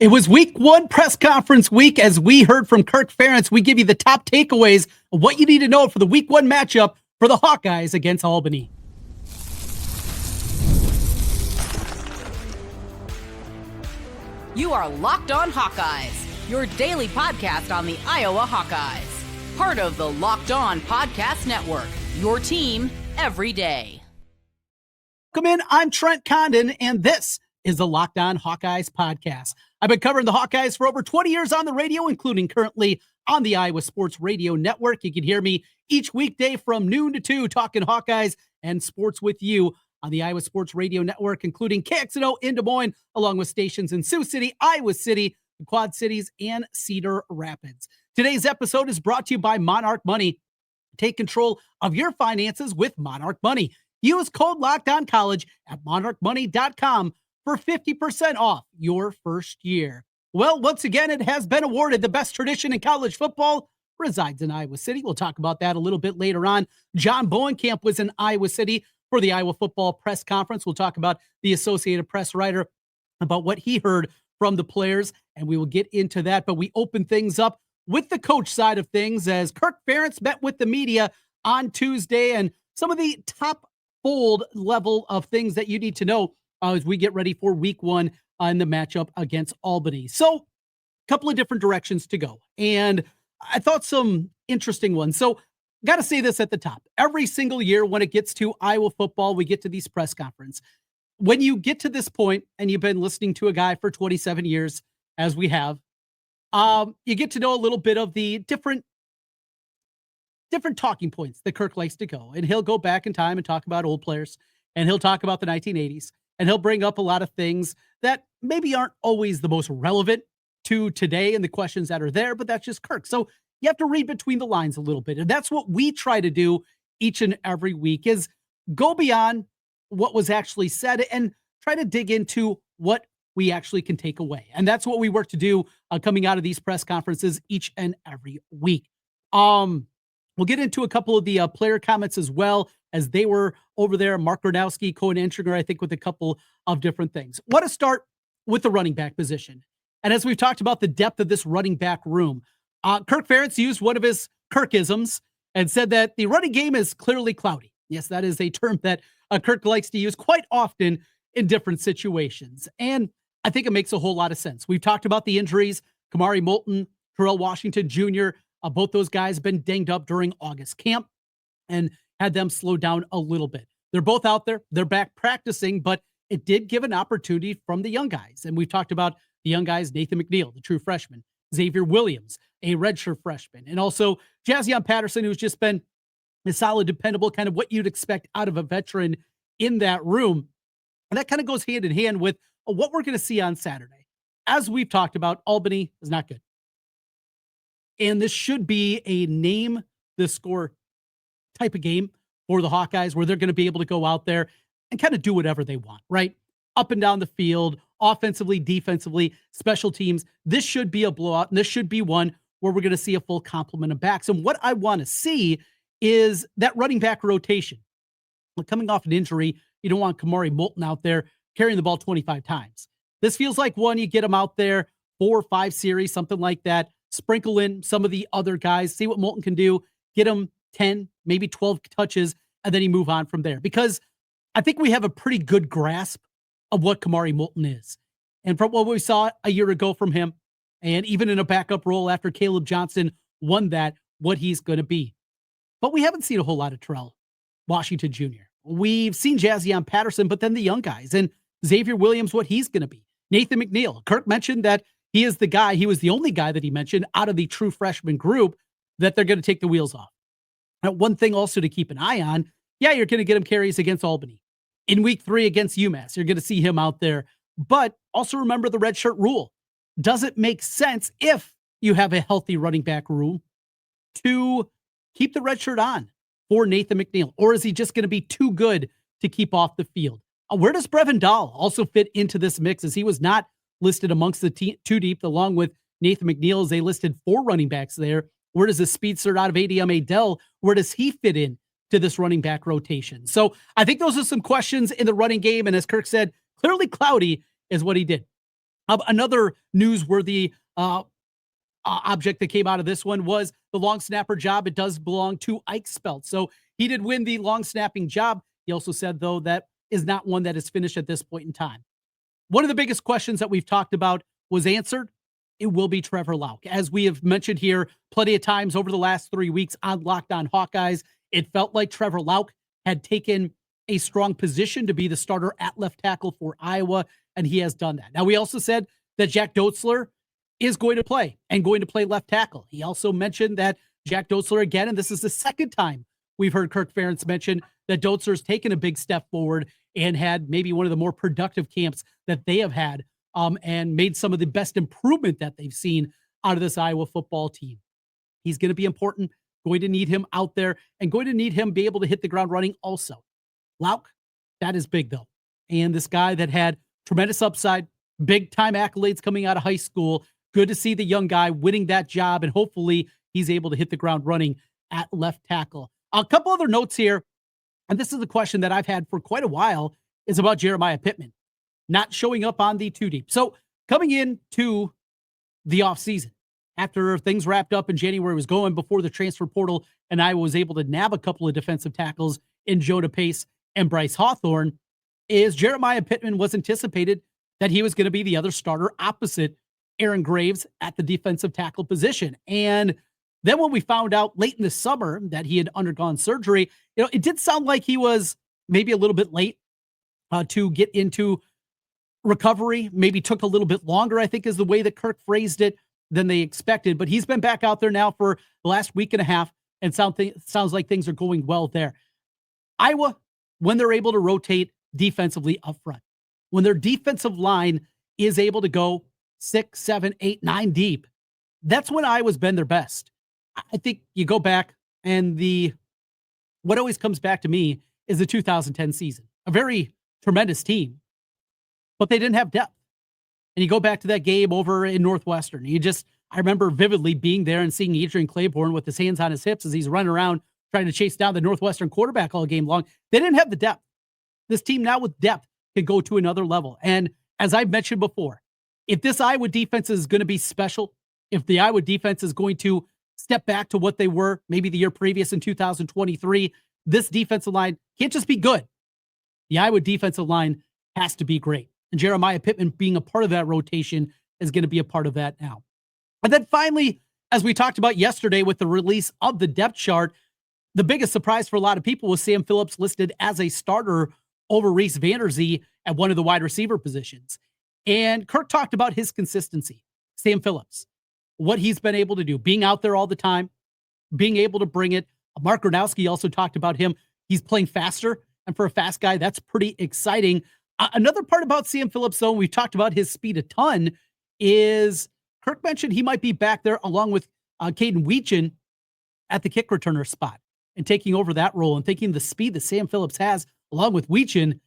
It was week one press conference week. As we heard from Kirk Ferentz, we give you the top takeaways of what you need to know for the week one matchup for the Hawkeyes against Albany. You are Locked On Hawkeyes, your daily podcast on the Iowa Hawkeyes. Part of the Locked On Podcast Network, your team every day. Welcome in, I'm Trent Condon, and this is the Locked On Hawkeyes podcast. I've been covering the Hawkeyes for over 20 years on the radio, including currently on the Iowa Sports Radio Network. You can hear me each weekday from noon to 2 talking Hawkeyes and sports with you on the Iowa Sports Radio Network, including KXNO in Des Moines, along with stations in Sioux City, Iowa City, the Quad Cities, and Cedar Rapids. Today's episode is brought to you by Monarch Money. Take control of your finances with Monarch Money. Use code LOCKEDONCollege at monarchmoney.com for 50% off your first year. Well, once again, it has been awarded the best tradition in college football resides in Iowa City. We'll talk about that a little bit later on. John Bohnenkamp was in Iowa City for the Iowa football press conference. We'll talk about the Associated Press writer about what he heard from the players, and we will get into that. But we open things up with the coach side of things as Kirk Ferentz met with the media on Tuesday, and some of the top fold level of things that you need to know as we get ready for week one in the matchup against Albany. So a couple of different directions to go. And I thought some interesting ones. So got to say this at the top. Every single year when it gets to Iowa football, we get to these press conferences. When you get to this point and you've been listening to a guy for 27 years, as we have, you get to know a little bit of the different talking points that Kirk likes to go. And he'll go back in time and talk about old players, and he'll talk about the 1980s, and he'll bring up a lot of things that maybe aren't always the most relevant to today and the questions that are there, but that's just Kirk. So you have to read between the lines a little bit. And that's what we try to do each and every week, is go beyond what was actually said and try to dig into what we actually can take away. And that's what we work to do coming out of these press conferences each and every week. We'll get into a couple of the player comments as well, as they were over there. Mark Gronowski, Cohen Entringer, I think, with a couple of different things. Want to start with the running back position. And as we've talked about the depth of this running back room, Kirk Ferentz used one of his Kirkisms and said that the running game is clearly cloudy. Yes, that is a term that Kirk likes to use quite often in different situations. And I think it makes a whole lot of sense. We've talked about the injuries. Kamari Moulton, Terrell Washington Jr., both those guys have been dinged up during August camp and had them slow down a little bit. They're both out there. They're back practicing, but it did give an opportunity from the young guys. And we've talked about the young guys, Nathan McNeil, the true freshman, Xavier Williams, a redshirt freshman, and also Jazion Patterson, who's just been a solid, dependable, kind of what you'd expect out of a veteran in that room. And that kind of goes hand in hand with what we're going to see on Saturday. As we've talked about, Albany is not good. And this should be a name the score type of game for the Hawkeyes, where they're going to be able to go out there and kind of do whatever they want, right? Up and down the field, offensively, defensively, special teams. This should be a blowout, and this should be one where we're going to see a full complement of backs. And what I want to see is that running back rotation. Coming off an injury, you don't want Kamari Moulton out there carrying the ball 25 times. This feels like one, you get him out there 4 or 5 series, something like that. Sprinkle in some of the other guys, see what Moulton can do, get him 10, maybe 12 touches, and then you move on from there. Because I think we have a pretty good grasp of what Kamari Moulton is. And from what we saw a year ago from him, and even in a backup role after Caleb Johnson won that, what he's going to be. But we haven't seen a whole lot of Terrell Washington Jr. We've seen Jazion Patterson, but then the young guys. And Xavier Williams, what he's going to be. Nathan McNeil. Kirk mentioned that he is the guy, he was the only guy that he mentioned out of the true freshman group that they're going to take the wheels off. Now, one thing also to keep an eye on, you're going to get him carries against Albany. In week 3 against UMass, you're going to see him out there. But also remember the redshirt rule. Does it make sense, if you have a healthy running back room, to keep the redshirt on for Nathan McNeil? Or is he just going to be too good to keep off the field? Where does Brevin Dahl also fit into this mix, as he was not listed amongst the 2 deep, along with Nathan McNeil, as they listed 4 running backs there? Where does the speedster out of ADM Adele, where does he fit in to this running back rotation? So I think those are some questions in the running game. And as Kirk said, clearly cloudy is what he did. Another newsworthy object that came out of this one was the long snapper job. It does belong to Ike Spelt. So he did win the long snapping job. He also said, though, that is not one that is finished at this point in time. One of the biggest questions that we've talked about was answered. It will be Trevor Lauck. As we have mentioned here plenty of times over the last 3 weeks on Locked On Hawkeyes, it felt like Trevor Lauck had taken a strong position to be the starter at left tackle for Iowa, and he has done that. Now, we also said that Jack Dotzler is going to play and going to play left tackle. He also mentioned that Jack Dotzler again, and this is the second time we've heard Kirk Ferentz mention that Dotzler's taken a big step forward and had maybe one of the more productive camps that they have had, and made some of the best improvement that they've seen out of this Iowa football team. He's going to be important, going to need him out there, and going to need him be able to hit the ground running also. Lauck, that is big though. And this guy that had tremendous upside, big time accolades coming out of high school. Good to see the young guy winning that job, and hopefully he's able to hit the ground running at left tackle. A couple other notes here, and this is a question that I've had for quite a while, is about Jeremiah Pittman not showing up on the 2 deep. So coming into the offseason, after things wrapped up in January was going before the transfer portal, and I was able to nab a couple of defensive tackles in Jonah Pace and Bryce Hawthorne, is Jeremiah Pittman was anticipated that he was going to be the other starter opposite Aaron Graves at the defensive tackle position. And then when we found out late in the summer that he had undergone surgery, it did sound like he was maybe a little bit late to get into recovery. Maybe took a little bit longer, I think is the way that Kirk phrased it, than they expected. But he's been back out there now for the last week and a half, and sounds like things are going well there. Iowa, when they're able to rotate defensively up front, when their defensive line is able to go 6, 7, 8, 9 deep, that's when Iowa's been their best. I think you go back, and what always comes back to me is the 2010 season. A very tremendous team, but they didn't have depth. And you go back to that game over in Northwestern. I remember vividly being there and seeing Adrian Claiborne with his hands on his hips as he's running around trying to chase down the Northwestern quarterback all game long. They didn't have the depth. This team now with depth can go to another level. And as I've mentioned before, if this Iowa defense is going to be special, if the Iowa defense is going to step back to what they were maybe the year previous in 2023, this defensive line can't just be good. The Iowa defensive line has to be great. And Jeremiah Pittman being a part of that rotation is going to be a part of that now. And then finally, as we talked about yesterday with the release of the depth chart, the biggest surprise for a lot of people was Sam Phillips listed as a starter over Reese Vanderzee at one of the wide receiver positions. And Kirk talked about his consistency. Sam Phillips, what he's been able to do, being out there all the time, being able to bring it. Mark Gronowski also talked about him. He's playing faster, and for a fast guy, that's pretty exciting. Another part about Sam Phillips, though, we've talked about his speed a ton, is Kirk mentioned he might be back there along with Caden Weechin at the kick returner spot and taking over that role, and thinking the speed that Sam Phillips has along with Weechin,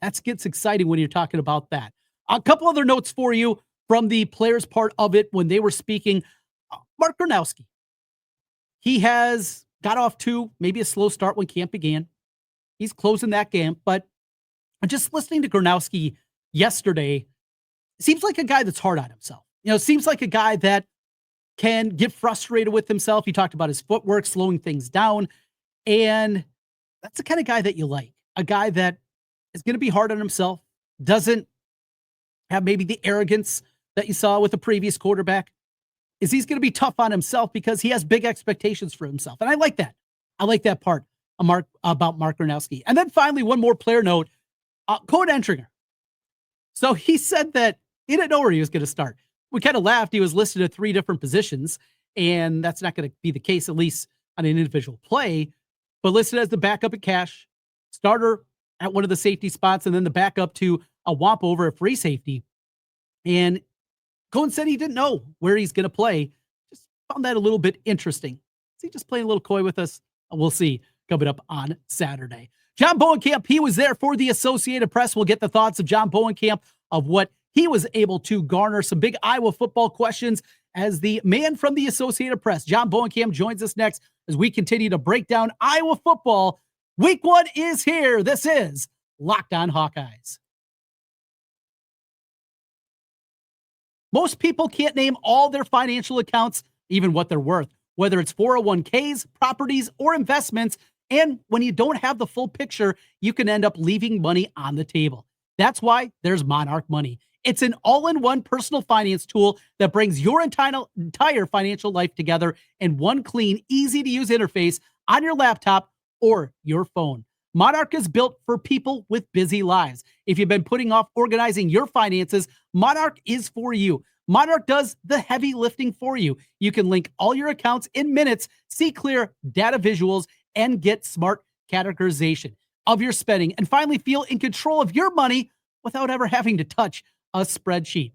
that gets exciting when you're talking about that. A couple other notes for you from the players part of it when they were speaking. Mark Gronowski, he has got off to maybe a slow start when camp began. He's closing that camp, but just listening to Gronowski yesterday, seems like a guy that's hard on himself. Seems like a guy that can get frustrated with himself. He talked about his footwork, slowing things down. And that's the kind of guy that you like. A guy that is going to be hard on himself, doesn't have maybe the arrogance that you saw with the previous quarterback. He's going to be tough on himself because he has big expectations for himself. And I like that. I like that part about Mark Gronowski. And then finally, one more player note, Cohen Entringer. So he said that he didn't know where he was going to start. We kind of laughed. He was listed at 3 different positions, and that's not going to be the case, at least on an individual play, but listed as the backup at cash, starter at one of the safety spots, and then the backup to a Wamp over at free safety. And Cohen said he didn't know where he's going to play. Just found that a little bit interesting. Is he just playing a little coy with us? We'll see coming up on Saturday. John Bohnenkamp, he was there for the Associated Press. We'll get the thoughts of John Bohnenkamp of what he was able to garner, some big Iowa football questions as the man from the Associated Press. John Bohnenkamp joins us next as we continue to break down Iowa football. Week 1 is here. This is Locked On Hawkeyes. Most people can't name all their financial accounts, even what they're worth, whether it's 401ks, properties, or investments. And when you don't have the full picture, you can end up leaving money on the table. That's why there's Monarch Money. It's an all-in-one personal finance tool that brings your entire financial life together in one clean, easy-to-use interface on your laptop or your phone. Monarch is built for people with busy lives. If you've been putting off organizing your finances, Monarch is for you. Monarch does the heavy lifting for you. You can link all your accounts in minutes, see clear data visuals, and get smart categorization of your spending, and finally feel in control of your money without ever having to touch a spreadsheet.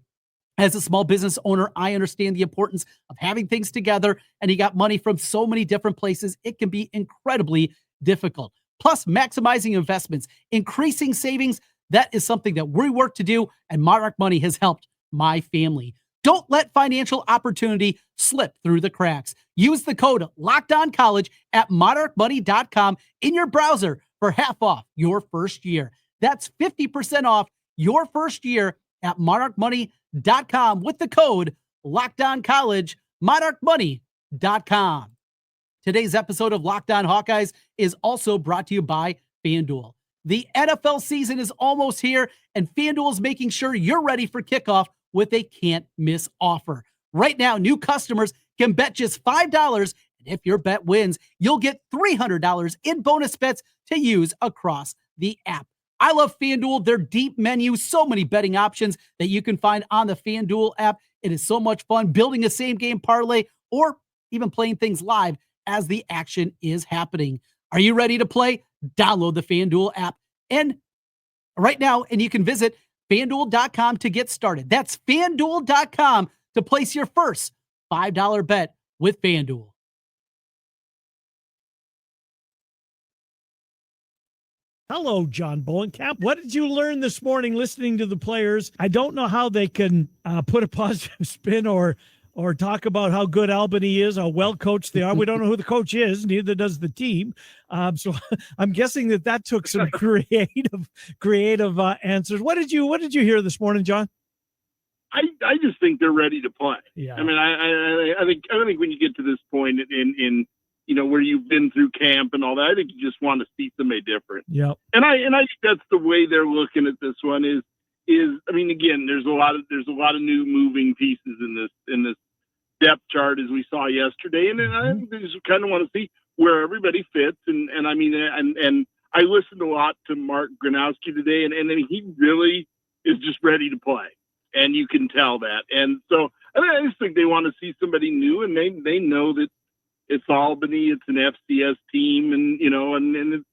As a small business owner, I understand the importance of having things together, and you got money from so many different places. It can be incredibly difficult. Plus, maximizing investments, increasing savings, that is something that we work to do, and Monarch Money has helped my family. Don't let financial opportunity slip through the cracks. Use the code LOCKEDONCollege at monarchmoney.com in your browser for half off your first year. That's 50% off your first year at monarchmoney.com with the code LOCKEDONCollege, monarchmoney.com. Today's episode of Locked On Hawkeyes is also brought to you by FanDuel. The NFL season is almost here, and FanDuel is making sure you're ready for kickoff with a can't-miss offer. Right now, new customers can bet just $5, and if your bet wins, you'll get $300 in bonus bets to use across the app. I love FanDuel, their deep menu, so many betting options that you can find on the FanDuel app. It is so much fun building a same-game parlay or even playing things live as the action is happening. Are you ready to play? Download the FanDuel app and right now, and you can visit FanDuel.com to get started. That's FanDuel.com to place your first $5 bet with FanDuel. Hello, John Bohnenkamp. What did you learn this morning listening to the players? I don't know how they can put a positive spin or talk about how good Albany is, how well coached they are. We don't know who the coach is, neither does the team. So I'm guessing that took some creative answers. What did you hear this morning, John? I just think they're ready to play. Yeah. I mean, I think when you get to this point in where you've been through camp and all that, I think you just want to see somebody different. Yeah. And I think that's the way they're looking at this one is I mean, again, there's a lot of new moving pieces in this depth chart as we saw yesterday, and I think they just kind of want to see where everybody fits. And I mean, and I listened a lot to Mark Gronowski today, and he really is just ready to play, and you can tell that. And so I just think they want to see somebody new, and they know that it's Albany, it's an FCS team, and and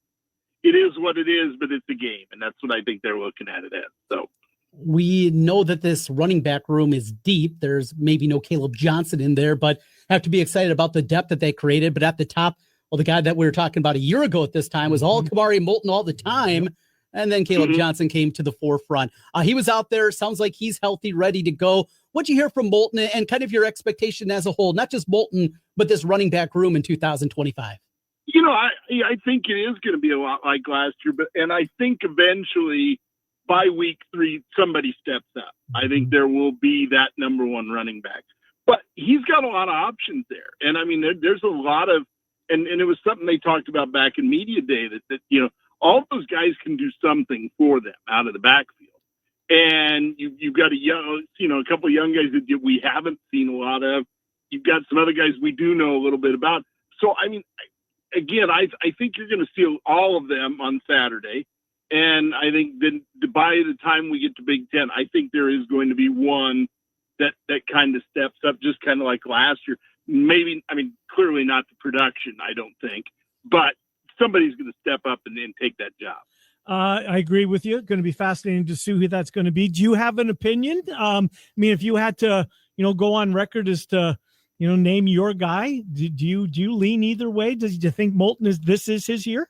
it is what it is, but it's a game, and that's what I think they're looking at it as. So. We know that this running back room is deep. There's maybe no Caleb Johnson in there, but have to be excited about the depth that they created. But at the top, well, the guy that we were talking about a year ago at this time was all Kamari Moulton all the time. And then Caleb Johnson came to the forefront. He was out there. Sounds like he's healthy, ready to go. What'd you hear from Moulton and kind of your expectation as a whole, not just Moulton, but this running back room in 2025? I think it is going to be a lot like last year, and I think eventually by week 3, somebody steps up. I think there will be that number one running back. But he's got a lot of options there. And, I mean, there's a lot of – and it was something they talked about back in media day that all those guys can do something for them out of the backfield. And you've got a couple of young guys that we haven't seen a lot of. You've got some other guys we do know a little bit about. So, I mean, again, I think you're going to see all of them on Saturday. And I think then by the time we get to Big Ten, I think there is going to be one that kind of steps up, just kind of like last year. Maybe, I mean, clearly not the production, I don't think, but somebody's going to step up and take that job. I agree with you. It's going to be fascinating to see who that's going to be. Do you have an opinion? I mean, if you had to, go on record as to, name your guy, do you lean either way? Do you think Moulton is his year?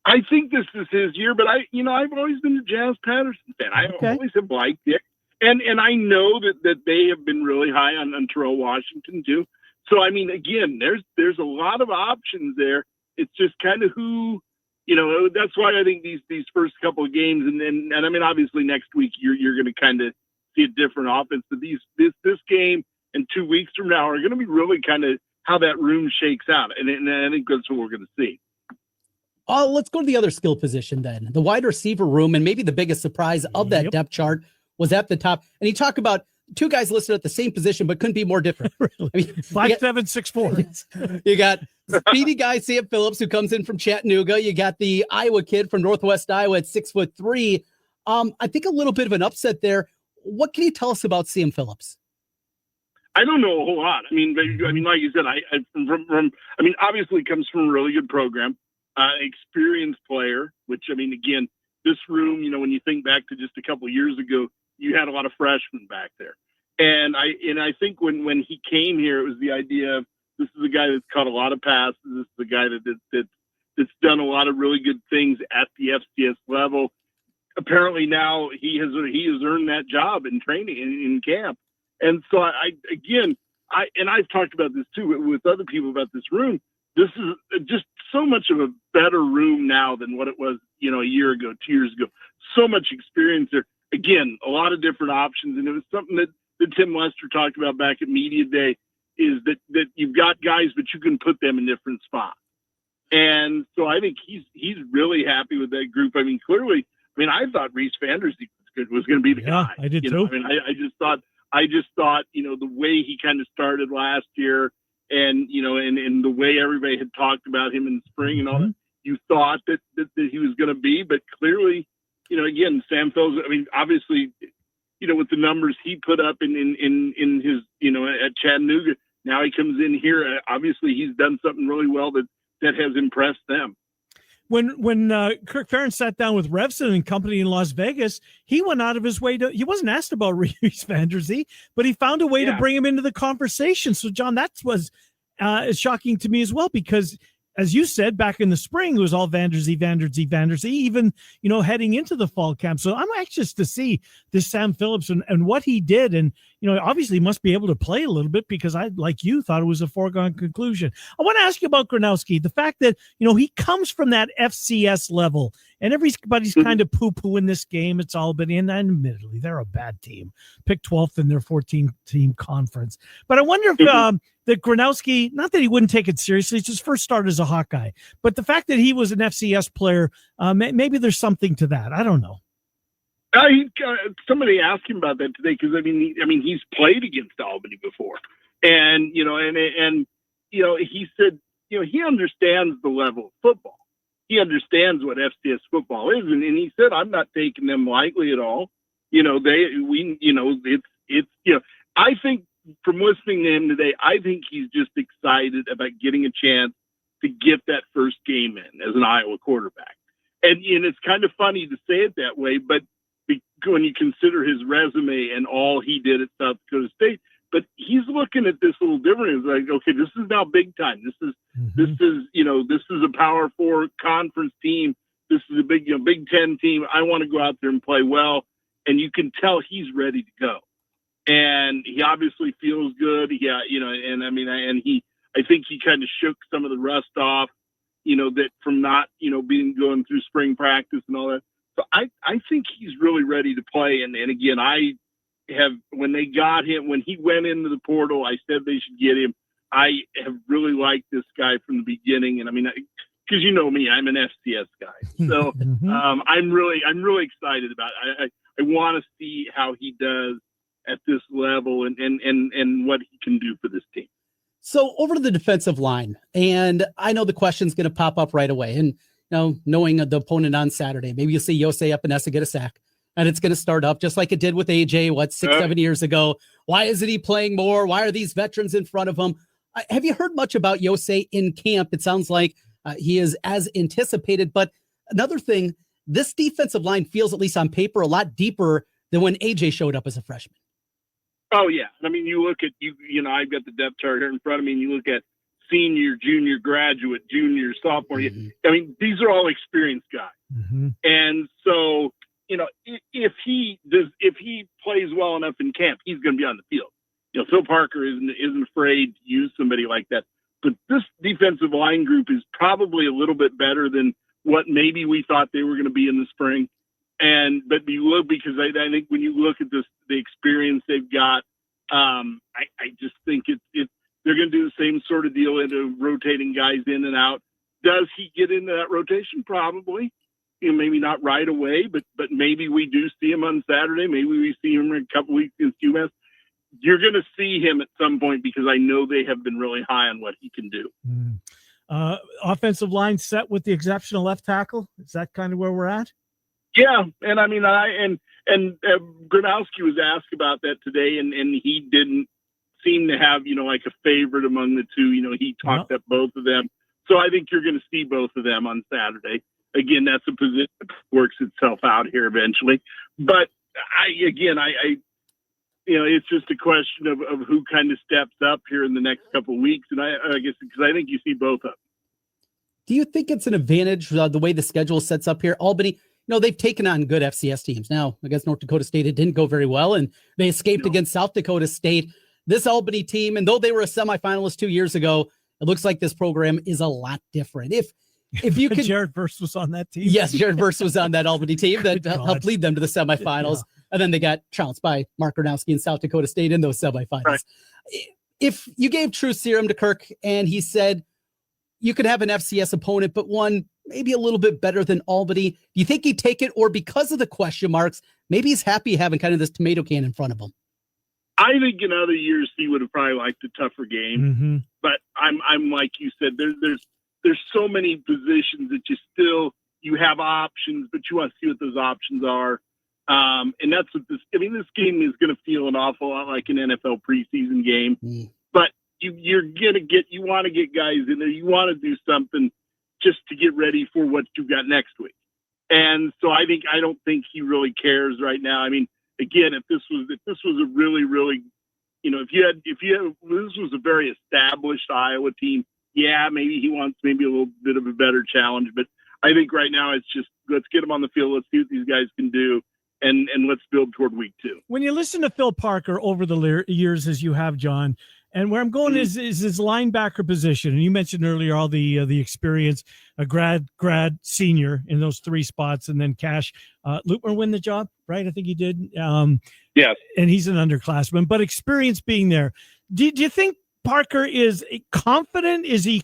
I think this is his year, but I've always been a Jazz Patterson fan. I always have liked it. And I know that they have been really high on Terrell Washington too. So, I mean, again, there's a lot of options there. It's just kind of who, that's why I think these first couple of games and I mean, obviously next week you're going to kind of see a different offense. But this game and 2 weeks from now are going to be really kind of how that room shakes out. And I think that's what we're going to see. Let's go to the other skill position then. The wide receiver room, and maybe the biggest surprise of that depth chart was at the top. And you talk about two guys listed at the same position, but couldn't be more different. Really? I mean, 5'7", 6'4". You got speedy guy, Sam Phillips, who comes in from Chattanooga. You got the Iowa kid from Northwest Iowa at 6'3". I think a little bit of an upset there. What can you tell us about Sam Phillips? I don't know a whole lot. I mean, like you said, obviously comes from a really good program, experienced player. Which again, this room, when you think back to just a couple of years ago, you had a lot of freshmen back there, and I think when he came here, it was the idea of this is a guy that's caught a lot of passes. This is a guy that's done a lot of really good things at the FCS level. Apparently now he has earned that job in training in camp. And so I've talked about this too with other people about this room. This is just so much of a better room now than what it was, a year ago, 2 years ago. So much experience there. Again, a lot of different options. And it was something that Tim Lester talked about back at Media Day, is that you've got guys, but you can put them in different spots. And so I think he's really happy with that group. Clearly, I thought Reese Vanderzee was going to be the guy. I did too. I just thought, the way he kind of started last year and the way everybody had talked about him in the spring and all that, you thought that he was going to be, but clearly, again, Sam Phillips, obviously, with the numbers he put up in his, at Chattanooga, now he comes in here. Obviously he's done something really well that has impressed them. When Kirk Ferentz sat down with Revson and company in Las Vegas, he went out of his way he wasn't asked about Reese Vanderzee, but he found a way to bring him into the conversation. So, John, that was shocking to me as well, because as you said, back in the spring, it was all Vanderzee, even, heading into the fall camp. So I'm anxious to see this Sam Phillips and what he did. And, obviously must be able to play a little bit, because I, like you, thought it was a foregone conclusion. I want to ask you about Gronowski, the fact that, he comes from that FCS level and everybody's kind of poo-pooing this game. It's Albany, and admittedly, they're a bad team, picked 12th in their 14-team conference. But I wonder if that Gronowski, not that he wouldn't take it seriously, it's his first start as a Hawkeye, but the fact that he was an FCS player, maybe there's something to that. I don't know. Somebody asked him about that today, because he's played against Albany before, and he said he understands the level of football. He understands what FCS football is, and he said, I'm not taking them lightly at all. I think from listening to him today, I think he's just excited about getting a chance to get that first game in as an Iowa quarterback. And it's kind of funny to say it that way, but when you consider his resume and all he did at South Dakota State, but he's looking at this a little different. It's like, okay, this is now big time. This is a Power 4 conference team. This is a big Ten team. I want to go out there and play well. And you can tell he's ready to go. And he obviously feels good. Yeah. I think he kind of shook some of the rust off, that from not, going through spring practice and all that. So I think he's really ready to play. And again, when they got him, when he went into the portal, I said they should get him. I have really liked this guy from the beginning. And because me, I'm an FCS guy. So I'm really excited about it. I want to see how he does at this level and what he can do for this team. So over to the defensive line, and I know the question's going to pop up right away. And knowing the opponent on Saturday, maybe you'll see Iose Epanessa get a sack, and it's going to start up just like it did with AJ, 6-7 years ago. Why isn't he playing more? Why are these veterans in front of him? Have you heard much about Iose in camp? It sounds like he is as anticipated. But another thing, this defensive line feels, at least on paper, a lot deeper than when AJ showed up as a freshman. Oh, yeah. You look at, I've got the depth chart here in front of me, and you look at senior, junior, graduate, junior, sophomore. Mm-hmm. These are all experienced guys. Mm-hmm. And so, if he plays well enough in camp, he's going to be on the field. Phil Parker isn't afraid to use somebody like that. But this defensive line group is probably a little bit better than what maybe we thought they were going to be in the spring. But you look, because I think when you look at this, the experience they've got, I just think they're going to do the same sort of deal into rotating guys in and out. Does he get into that rotation? Probably. Maybe not right away, but maybe we do see him on Saturday. Maybe we see him in a couple weeks against UMass. You're going to see him at some point, because I know they have been really high on what he can do. Offensive line set with the exception of left tackle. Is that kind of where we're at? Yeah, and I mean, Gronowski was asked about that today, and he didn't seem to have like a favorite among the two. He talked up both of them, so I think you're going to see both of them on Saturday. Again, that's a position that works itself out here eventually. But it's just a question of who kind of steps up here in the next couple of weeks. And I guess because I think you see both of them. Do you think it's an advantage the way the schedule sets up here? Albany, they've taken on good FCS teams. Now, against North Dakota State, it didn't go very well, and they escaped against South Dakota State. This Albany team, and though they were a semifinalist 2 years ago, it looks like this program is a lot different. If you could, Jared Verse was on that team. Yes, Jared Verse was on that Albany team that helped lead them to the semifinals. Yeah. And then they got trounced by Mark Gronowski and South Dakota State in those semifinals. Right. If you gave true serum to Kirk and he said you could have an FCS opponent, but one maybe a little bit better than Albany, do you think he'd take it? Or because of the question marks, maybe he's happy having kind of this tomato can in front of him? I think in other years he would have probably liked a tougher game. Mm-hmm. But I'm like you said, there's so many positions that you have options, but you want to see what those options are. And that's what this game is going to feel an awful lot like an NFL preseason game, but you want to get guys in there. You want to do something just to get ready for what you've got next week. And so I don't think he really cares right now. I mean, again, if this was a really, really, this was a very established Iowa team, yeah, maybe he wants maybe a little bit of a better challenge, but I think right now it's just, let's get them on the field. Let's see what these guys can do. And let's build toward week 2. When you listen to Phil Parker over the years, as you have, John, and where I'm going is his linebacker position. And you mentioned earlier all the experience, a grad senior in those 3 spots, and then Cash Lutmer win the job, right? I think he did. Yes. And he's an underclassman, but experience being there. Do you think Parker is confident? Is he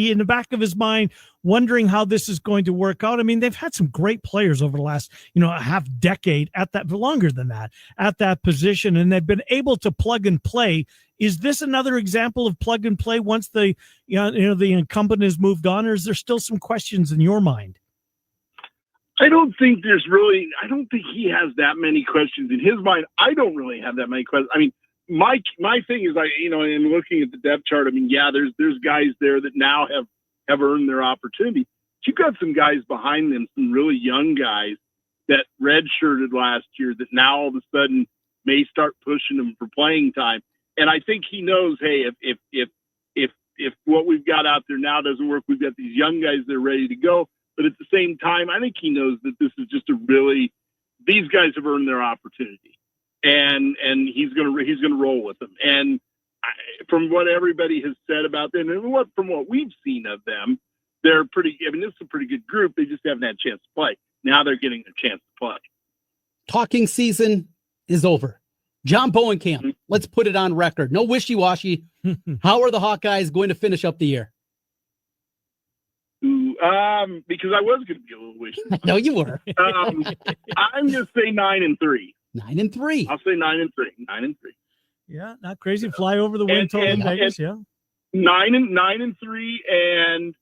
in the back of his mind wondering how this is going to work out? I mean, they've had some great players over the last, a half decade longer than that, at that position, and they've been able to plug and play. Is this another example of plug and play once the incumbent has moved on, or is there still some questions in your mind? I don't think he has that many questions in his mind. I don't really have that many questions. I mean, my thing is, in looking at the depth chart, I mean, yeah, there's guys there that now have earned their opportunity. But you've got some guys behind them, some really young guys that redshirted last year that now all of a sudden may start pushing them for playing time. And I think he knows, hey, if what we've got out there now doesn't work, we've got these young guys that are ready to go. But at the same time, I think he knows that this is just these guys have earned their opportunity. And he's gonna roll with them. And from what everybody has said about them, and from what we've seen of them, they're pretty. I mean, this is a pretty good group. They just haven't had a chance to play. Now they're getting a chance to play. Talking season is over. John Bohnenkamp, let's put it on record. No wishy-washy. How are the Hawkeyes going to finish up the year? Because I was going to be a little wishy. No, you were. I'm going to say 9-3. 9-3. I'll say 9-3. 9-3. Yeah, not crazy. Fly over the wind total in Vegas. Yeah, 9-3, and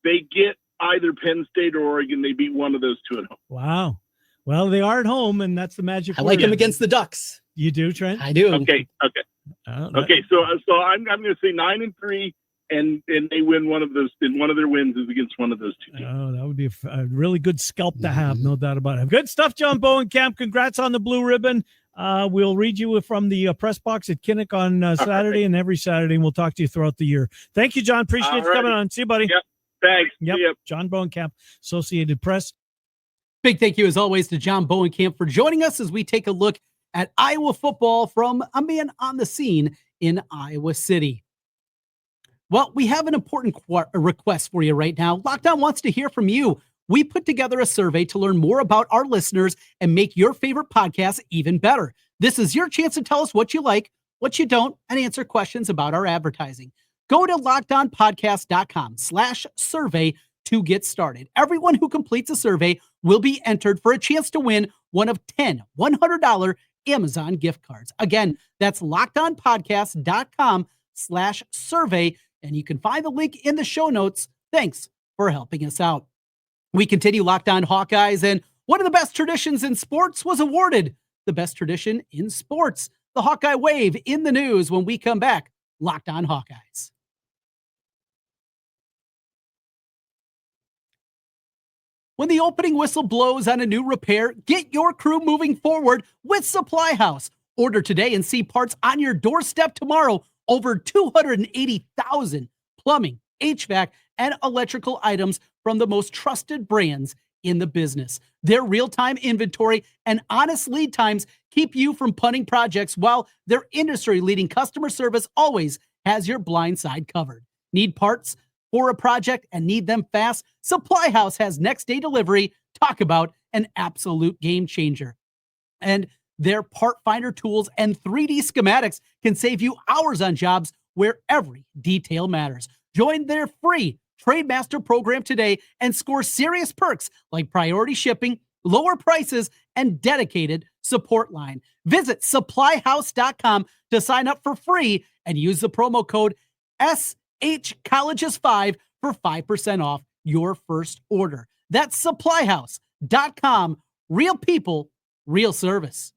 they get either Penn State or Oregon. They beat one of those two at home. Wow. Well, they are at home, and that's the magic. I like them against the Ducks. You do, Trent? I do. Okay. Okay. So I'm going to say 9-3. And they win one of those. And one of their wins is against one of those two teams. Oh, that would be a really good scalp to have, no doubt about it. Good stuff, John Bohnenkamp. Congrats on the blue ribbon. We'll read you from the press box at Kinnick on Saturday and every Saturday, and we'll talk to you throughout the year. Thank you, John. Appreciate you coming on. See you, buddy. Yep. Thanks. Yep. John Bohnenkamp, Associated Press. Big thank you, as always, to John Bohnenkamp for joining us as we take a look at Iowa football from a man on the scene in Iowa City. Well, we have an important request for you right now. Lockdown wants to hear from you. we put together a survey to learn more about our listeners and make your favorite podcast even better. This is your chance to tell us what you like, what you don't, and answer questions about our advertising. Go to lockedonpodcast.com/survey to get started. Everyone who completes a survey will be entered for a chance to win one of 10 $100 Amazon gift cards. Again, that's lockedonpodcast.com/survey, and you can find the link in the show notes. Thanks for helping us out. We continue Locked On Hawkeyes, and one of the best traditions in sports was awarded the best tradition in sports. The Hawkeye Wave in the news when we come back. Locked On Hawkeyes. When the opening whistle blows on a new repair, get your crew moving forward with SupplyHouse. Order today and see parts on your doorstep tomorrow. Over 280,000 plumbing, HVAC, and electrical items from the most trusted brands in the business. Their real-time inventory and honest lead times keep you from punting projects, while their industry-leading customer service always has your blind side covered. Need parts for a project and need them fast? SupplyHouse has next-day delivery. Talk about an absolute game changer. And their part finder tools and 3D schematics can save you hours on jobs where every detail matters. Join their free Trademaster program today and score serious perks like priority shipping, lower prices, and dedicated support line. Visit supplyhouse.com to sign up for free and use the promo code SHColleges5 for 5% off your first order. That's supplyhouse.com. Real people, real service.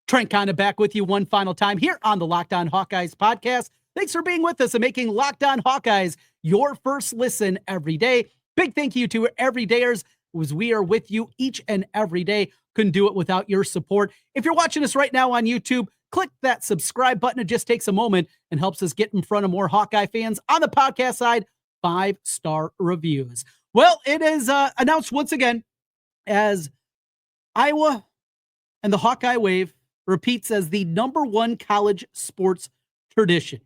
Trent Condon back with you one final time here on the Locked On Hawkeyes podcast. Thanks for being with us and making Locked On Hawkeyes your first listen every day. Big thank you to everydayers, as we are with you each and every day. Couldn't do it without your support. If you're watching us right now on YouTube, click that subscribe button. It just takes a moment and helps us get in front of more Hawkeye fans. On the podcast side, 5-star reviews. Well, it is announced once again as Iowa and the Hawkeye Wave repeats as the #1 college sports tradition.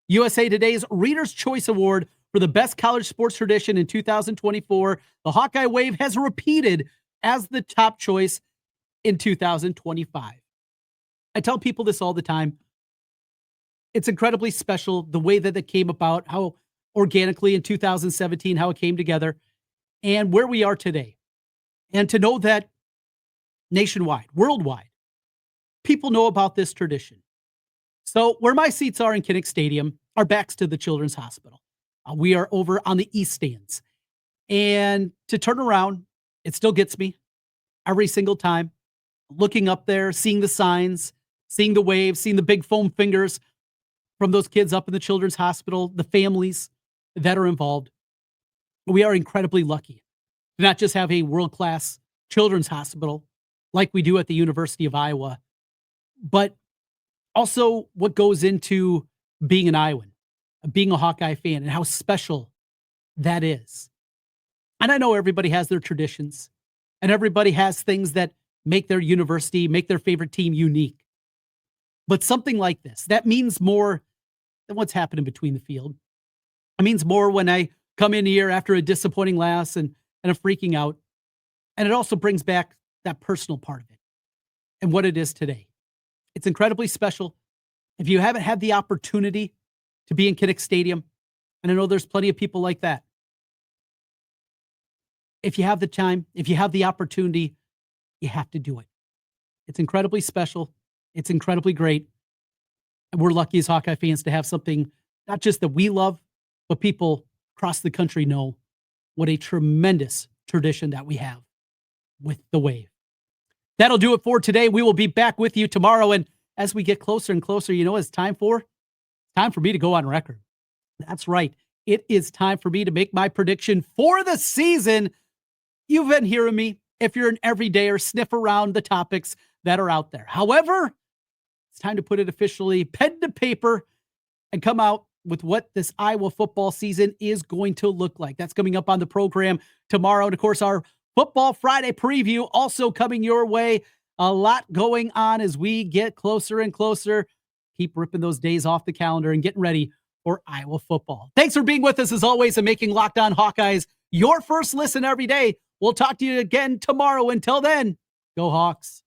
USA Today's Reader's Choice Award for the best college sports tradition in 2024. The Hawkeye Wave has repeated as the top choice in 2025. I tell people this all the time. It's incredibly special the way that it came about, how organically in 2017, how it came together, and where we are today. And to know that nationwide, worldwide, people know about this tradition. So where my seats are in Kinnick Stadium are backs to the Children's Hospital. We are over on the east stands. And to turn around, it still gets me every single time. Looking up there, seeing the signs, seeing the waves, seeing the big foam fingers from those kids up in the Children's Hospital, the families that are involved. We are incredibly lucky to not just have a world-class children's hospital like we do at the University of Iowa, but also what goes into being an Iowan, being a Hawkeye fan, and how special that is. And I know everybody has their traditions, and everybody has things that make their university, make their favorite team unique. But something like this, that means more than what's happening between the field. It means more when I come in here after a disappointing loss and I'm freaking out. And it also brings back that personal part of it and what it is today. It's incredibly special. If you haven't had the opportunity to be in Kinnick Stadium, and I know there's plenty of people like that, if you have the time, if you have the opportunity, you have to do it. It's incredibly special. It's incredibly great. And we're lucky as Hawkeye fans to have something not just that we love, but people across the country know what a tremendous tradition that we have with the Wave. That'll do it for today. We will be back with you tomorrow. And as we get closer and closer, you know what it's time for? It's time for me to go on record. That's right. It is time for me to make my prediction for the season. You've been hearing me. If you're an everydayer, sniff around the topics that are out there. However, it's time to put it officially pen to paper and come out with what this Iowa football season is going to look like. That's coming up on the program tomorrow. And of course, our Football Friday preview also coming your way. A lot going on as we get closer and closer. Keep ripping those days off the calendar and getting ready for Iowa football. Thanks for being with us as always and making Locked On Hawkeyes your first listen every day. We'll talk to you again tomorrow. Until then, go Hawks.